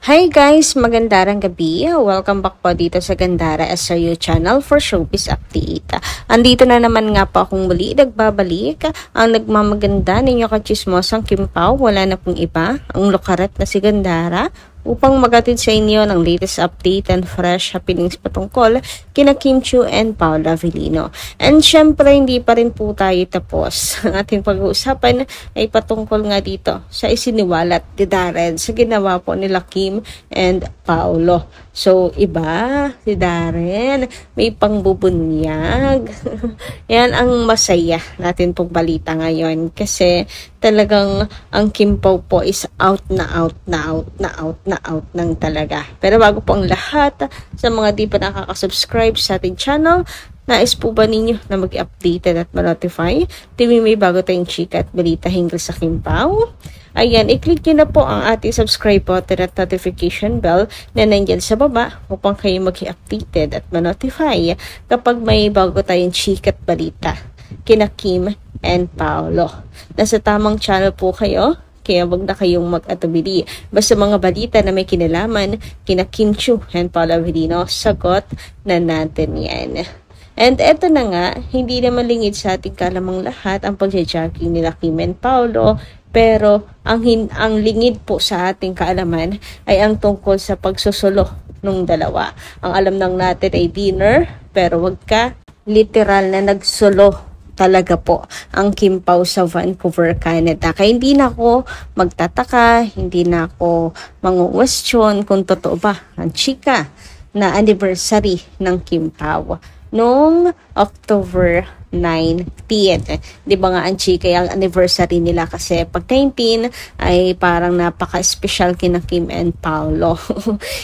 Hi guys! Magandang gabi. Welcome back po dito sa Gandara SRU channel for showbiz update. Andito na naman nga po akong muli nagbabalik. Ang nagmamaganda ninyo kachismosang Kim Pao, wala na pong iba, ang lukaret na si Gandara, upang magatid sa inyo ng latest update and fresh happenings patungkol kina Kim Chiu and Paolo Avellino. And syempre, hindi pa rin po tayo tapos. Ang ating pag-uusapan ay patungkol nga dito sa isiniwalat ni Darren sa ginawa po nila Kim and Paolo. So, iba si Darren, may pangbubunyag. Yan ang masaya natin pong balita ngayon kasi talagang ang Kim Pao po is out ng talaga. Pero bago po ang lahat, sa mga di pa nakaka-subscribe sa ating channel, nais po ba ninyo na mag-updated at ma-notify tuwing may bago tayong chika at balita hinggil sa Kim Pao? Ayan, i-click nyo na po ang ating subscribe button at notification bell na nandyan sa baba upang kayo mag-updated at ma-notify kapag may bago tayong chika at balita kina Kim and Paolo. Nasa tamang channel po kayo, kaya wag na kayong mag-atubili. Basta mga balita na may kinalaman kina Kim Chiu and Paolo Avellino, sagot na natin yan. And eto na nga, hindi naman lingid sa ating kalamang lahat ang pagja-jogging nila Kim and Paolo, pero ang lingid po sa ating kaalaman ay ang tungkol sa pagsusulo ng dalawa. Ang alam lang natin ay dinner, pero wag ka literal na nagsulo talaga po ang Kim Pao sa Vancouver, Canada. Kaya hindi na ako magtataka, hindi na ako mangu-question kung totoo ba ang chika na anniversary ng Kim Pao noong October 19. Di ba nga ang chika ang anniversary nila kasi pag 19 ay parang napaka-special kina Kim and Paolo.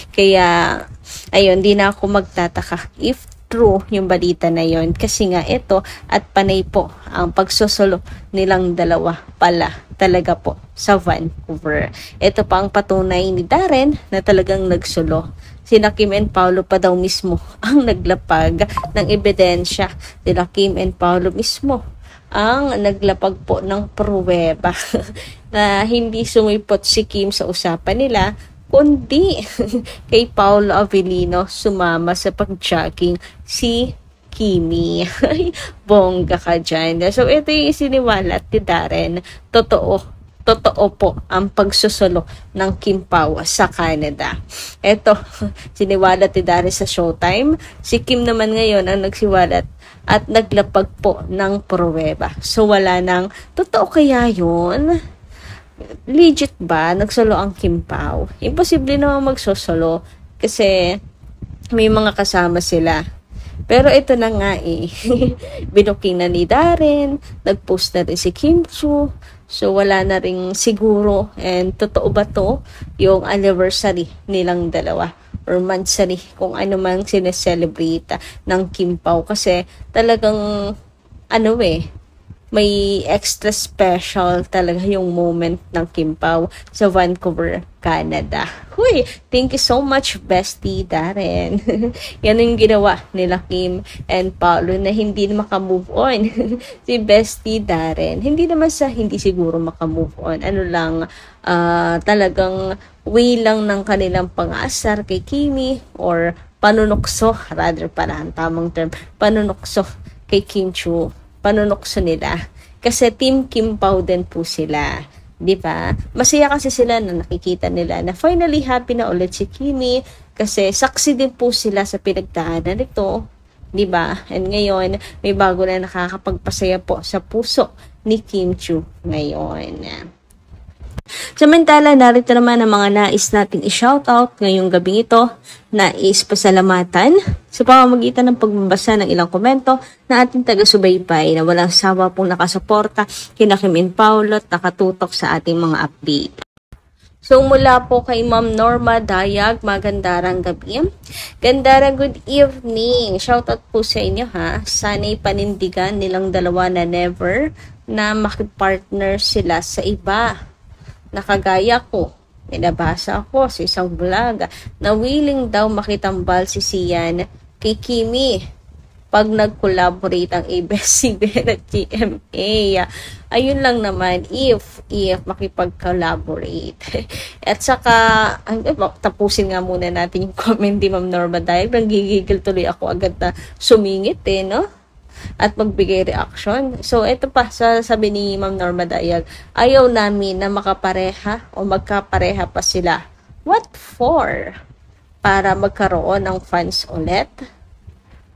Kaya ayun, di na ako magtataka if true yung balita na yon kasi nga ito at panay po ang pagsusolo nilang dalawa pala talaga po sa Vancouver. Ito pa ang patunay ni Darren na talagang nagsulo. Sina Kim and Paolo pa daw mismo ang naglapag ng ebidensya. Sina Kim and Paolo mismo ang naglapag po ng pruweba na hindi sumipot si Kim sa usapan nila, kundi kay Paolo Avellino sumama sa pag-jogging si Kimi. Bongga ka dyan. So, ito yung isiniwalat ni Darren. Totoo po ang pagsusulo ng Kim Pao sa Canada. Ito, siniwalat ni Darren sa Showtime. Si Kim naman ngayon ang nagsiwalat at naglapag po ng pruweba. So, wala nang, totoo kaya yun? Legit ba nagsulo ang Kim Pao? Imposible naman magsosolo kasi may mga kasama sila. Pero ito na nga binuking na ni Darren, nagpost na rin si Kim Chiu. So wala na ring siguro and totoo ba to yung anniversary nilang dalawa or monthsary kung ano mang sineselebrate ng Kim Pao kasi talagang may extra special talaga yung moment ng Kim Pao sa Vancouver, Canada. Huy, thank you so much, bestie Darren. Yan yung ginawa nila Kim and Paolo na hindi na makamove on. Si bestie Darren, hindi naman sa hindi siguro makamove on. Ano lang, talagang way lang ng kanilang pang-asar kay Kimi or panunukso, rather pala ang tamang term, panunukso kay Kim Chiu. Panunukso nila. Kasi Team Kim Pao din po sila. Di ba? Masaya kasi sila na nakikita nila na finally happy na ulit si Kimi kasi saksi din po sila sa pinagdaanan nito. Di ba? And ngayon, may bago na nakakapagpasaya po sa puso ni Kim Chiu ngayon. Samantala, narito naman ang mga nais nating i-shoutout ngayong gabing ito. Nais pasalamatan sa pamamagitan ng pagbabasa ng ilang komento na ating taga-subaybay na walang sawa pong nakasuporta kina Kim and Paolo at nakatutok sa ating mga update. So mula po kay Ma'am Norma Dayag, magandang gabi. Gandara, good evening. Shoutout po sa inyo ha. Sana'y panindigan nilang dalawa na never na makipartner sila sa iba. Nakagaya ko, pinabasa ko sa isang vlog na willing daw makitambal si Sian kay Kimi. pag nag-collaborate ang ABS-CBN at GMA. Ayun lang naman, if makipag-collaborate. At saka, tapusin nga muna natin yung comment ni Ma'am Norma dahil nanggigigil tuloy ako agad na sumingit no? At magbigay reaction. So, ito pa, sabi ni Ma'am Norma Dayag, ayaw namin na makapareha o magkapareha pa sila. What for? Para magkaroon ng fans ulit?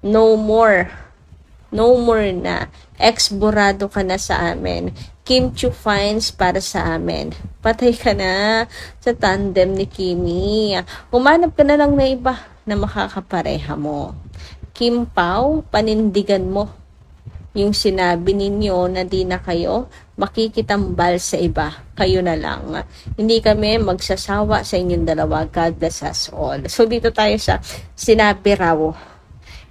No more na. Ex-burado ka na sa amin. Kim Chiu fines para sa amin. Patay ka na sa tandem ni Kimi. Humanap ka na lang na iba na makakapareha mo. Kim Pao, panindigan mo yung sinabi ninyo na di na kayo makikitambal sa iba. Kayo na lang. Hindi kami magsasawa sa inyong dalawa. God bless us all. So, dito tayo sa sinabi raw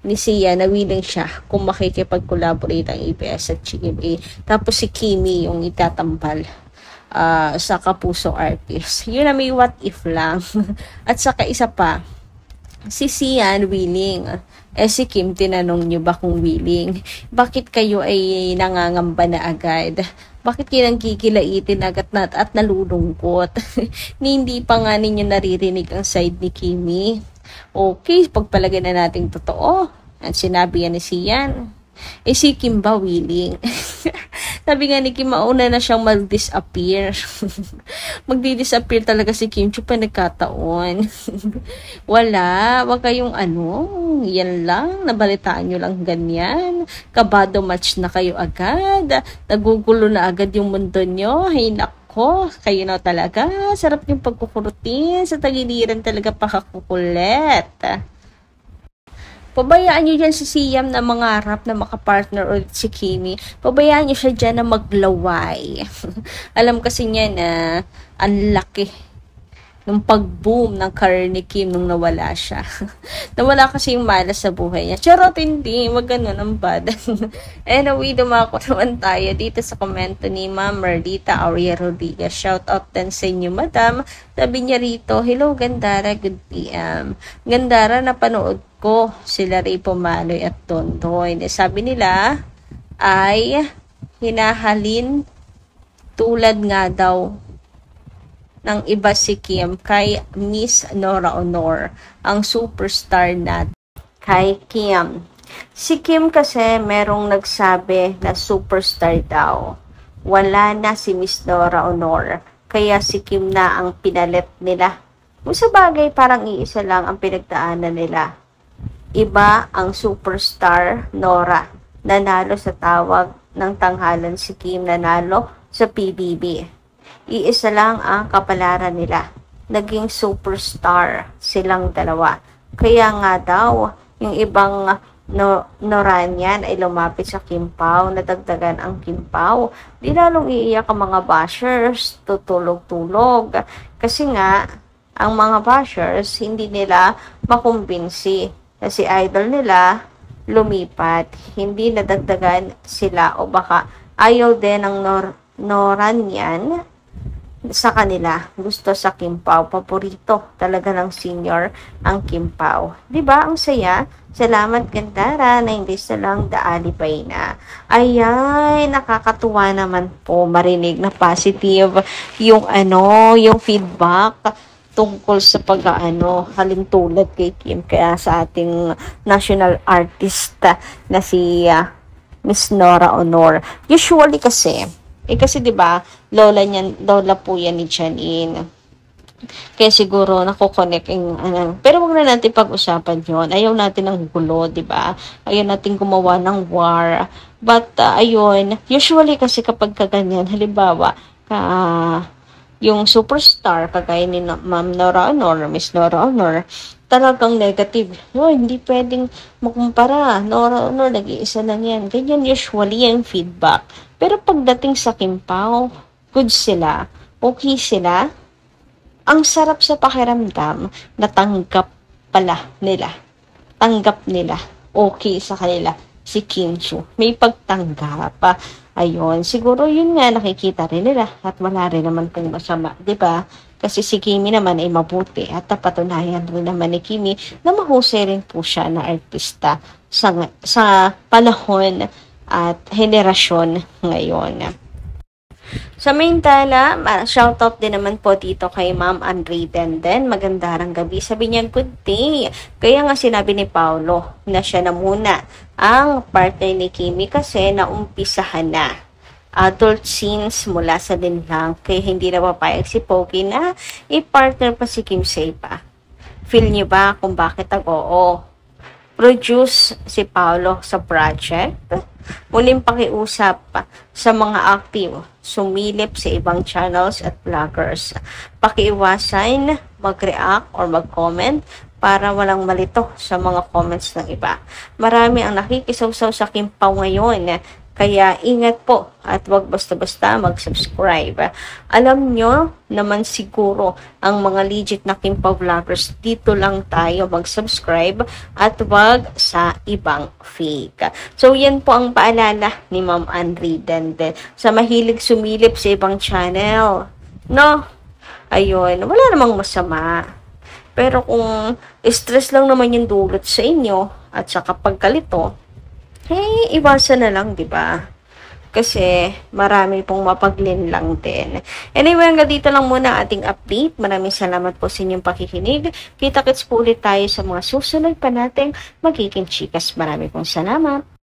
ni Sia na willing siya kung makikipag-collaborate ang ABS at GMA. Tapos si Kimi yung itatambal sa Kapuso artist. Yun na may what if lang. At saka isa pa, si Sian willing. Si Kim, tinanong nyo ba kung willing? Bakit kayo ay nangangamba na agad? Bakit kayo nang kikilaitin agad at nalulungkot? Hindi pa nga ninyo naririnig ang side ni Kimi. Okay, pagpalagay na natin totoo. Ang sinabi yan ni Sian. Si Kim ba willing? Sabi nga ni Kim, mauna na siyang mag-disappear. Magdi-disappear talaga si Kim Chiu pa nagkataon. Wala, wag kayong yan lang, nabalitaan nyo lang ganyan. Kabado match na kayo agad. Nagugulo na agad yung mundo nyo. Hay nako, kayo na talaga. Sarap yung pagkukurutin. Sa tagiliran talaga pakakukulit. Pabayaan nyo dyan si Siam na mangarap na makapartner ulit si Kimi. Pabayaan nyo siya dyan na maglaway. Alam kasi niya na ang laki nung pag-boom ng career ni Kim nung nawala siya. Nawala kasi yung malas sa buhay niya. Charot, hindi. Wag ganun ang bad. Anyway, dumako naman tayo dito sa komento ni Ma'am Merdita Aurea Rodriguez. Shout out din sa inyo, madam. Sabi niya rito, hello Gandara, good PM. Gandara, napanood ko sila Ray Pomaloy at Tontoy. Sabi nila ay hinahalin tulad nga daw ng iba si Kim kay Miss Nora Honor, ang superstar na kay Kim. Si Kim kasi merong nagsabi na superstar daw. Wala na si Miss Nora Honor, kaya si Kim na ang pinalit nila. Kung sa bagay, parang iisa lang ang pinagdaanan nila. Iba ang superstar Nora. Nanalo sa tawag ng tanghalan, si Kim nanalo sa PBB. Iisa lang ang kapalaran nila. Naging superstar silang dalawa. Kaya nga daw, yung ibang Noranian ay lumapit sa Kim Pao, nadagdagan ang Kim Pao. Di lalong iiyak ang mga bashers, tutulog-tulog. Kasi nga, ang mga bashers, hindi nila makumbinsi. Kasi idol nila, lumipat. Hindi nadagdagan sila o baka ayaw din ng Noranian sa kanila. Gusto sa Kim Pao. Paborito talaga ng senior ang Kim Pao. Diba? Ang saya. Salamat Gandara. Na hindi lang daalipay na. Ayay, nakakatuwa naman po marinig na positive yung yung feedback tungkol sa halintulad kay Kim. Kaya sa ating national artist na si Miss Nora Honor. Usually kasi diba, lola po yan ni Janine. Kaya siguro nako-connect pero wag na natin pag-usapan 'yon. Ayaw natin ng gulo, diba? Ayaw natin gumawa ng war. But ayun, usually kasi kapag kaganyan, halimbawa, yung superstar kagaya ni Ma'am Nora Honor, Miss Nora Honor, talagang negative. Hindi pwedeng makumpara. Nora Honor, nag-iisa lang yan. Ganyan usually yung feedback. Pero pagdating sa Kim Pao, good sila, okay sila, ang sarap sa pakiramdam na tanggap nila, okay sa kanila, si Kim Chiu. May pagtanggap. Ayun, siguro yun nga nakikita rin nila at wala rin naman pong masama, diba? Kasi si Kimi naman ay mabuti at napatunayan rin naman ni Kimi na mahusay rin po siya na artista sa panahon at henerasyon ngayon. Samantala, shoutout din naman po dito kay Ma'am Andre Denden. Magandang gabi. Sabi niya, good day. Kaya nga sinabi ni Paolo na siya na muna ang partner ni Kimi kasi naumpisahan na adult scenes mula sa dinlang kaya hindi na papayag si Pogi na i-partner pa si Kim Seipa. Feel niyo ba kung bakit oo? Produce si Paolo sa project. Muling pakiusap sa mga active, sumilip sa ibang channels at vloggers. Pakiiwasan mag-react or mag-comment para walang malito sa mga comments ng iba. Marami ang nakikisawsaw sa Kimpaw ngayon. Kaya ingat po at wag basta-basta mag-subscribe. Alam nyo naman siguro ang mga legit na Kimpaw vloggers, dito lang tayo mag-subscribe at wag sa ibang fake. So yan po ang paalala ni Ma'am Andre Denden sa mahilig sumilip sa ibang channel. No? Ayun, wala namang masama. Pero kung stress lang naman yung dulot sa inyo at sa kapag kalito, iwasan na lang, di ba? Kasi marami pong mapaglinlang din. Anyway, hanggang dito lang muna ating update. Maraming salamat po sa inyong pakikinig. Kita-kits po ulit tayo sa mga susunod pa nating magiging chikas. Marami pong salamat.